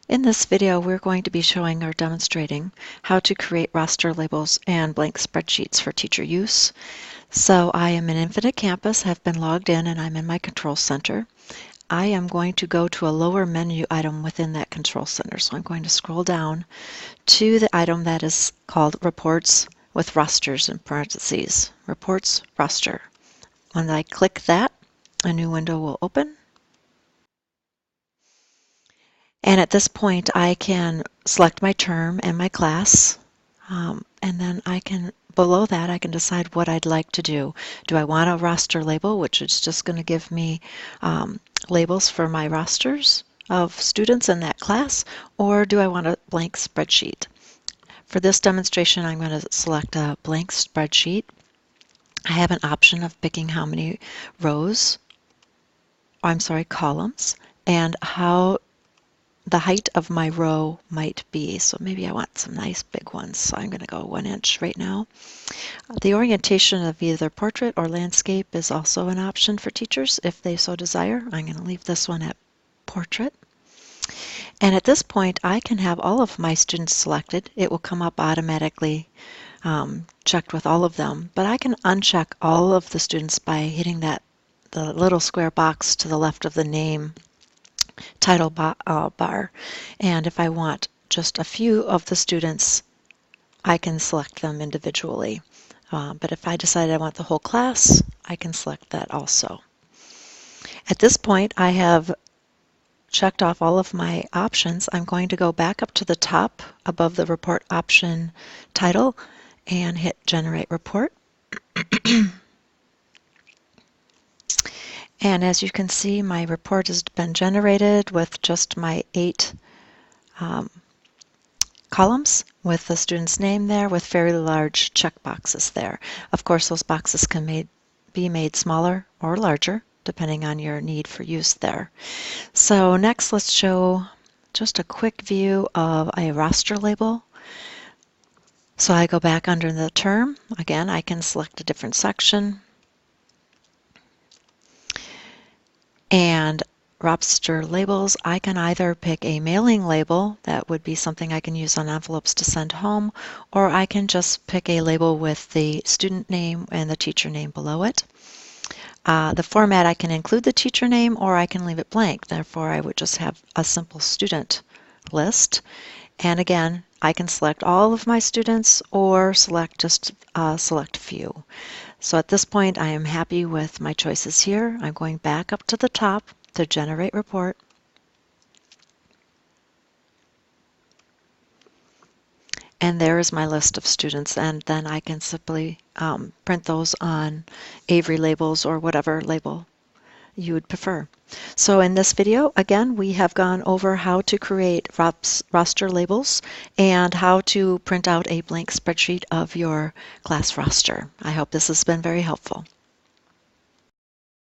In this video, we're going to be showing or demonstrating how to create roster labels and blank spreadsheets for teacher use. So I am in Infinite Campus, have been logged in, and I'm in my control center. I am going to go to a lower menu item within that control center. So I'm going to scroll down to the item that is called Reports with Rosters in parentheses. Reports Roster. When I click that, a new window will open. And at this point, I can select my term and my class, and then below that, I can decide what I'd like to do. Do I want a roster label, which is just going to give me labels for my rosters of students in that class, or do I want a blank spreadsheet? For this demonstration, I'm going to select a blank spreadsheet. I have an option of picking how many columns, and how the height of my row might be. So maybe I want some nice big ones. So I'm going to go 1 inch right now. The orientation of either portrait or landscape is also an option for teachers if they so desire. I'm going to leave this one at portrait. And at this point, I can have all of my students selected. It will come up automatically checked with all of them. But I can uncheck all of the students by hitting the little square box to the left of the name title bar. And if I want just a few of the students, I can select them individually. But if I decide I want the whole class, I can select that also. At this point, I have checked off all of my options. I'm going to go back up to the top above the report option title and hit Generate Report. And as you can see, my report has been generated with just my 8 columns with the student's name there with fairly large check boxes there. Of course, those boxes can be made smaller or larger depending on your need for use there. So next, let's show just a quick view of a roster label. So I go back under the term. Again, I can select a different section. And roster labels, I can either pick a mailing label, that would be something I can use on envelopes to send home, or I can just pick a label with the student name and the teacher name below it. The format, I can include the teacher name or I can leave it blank. Therefore, I would just have a simple student list. And again, I can select all of my students or select few. So at this point, I am happy with my choices here. I'm going back up to the top to Generate Report. And there is my list of students, and then I can simply print those on Avery labels or whatever label you would prefer. So in this video, again, we have gone over how to create roster labels and how to print out a blank spreadsheet of your class roster. I hope this has been very helpful.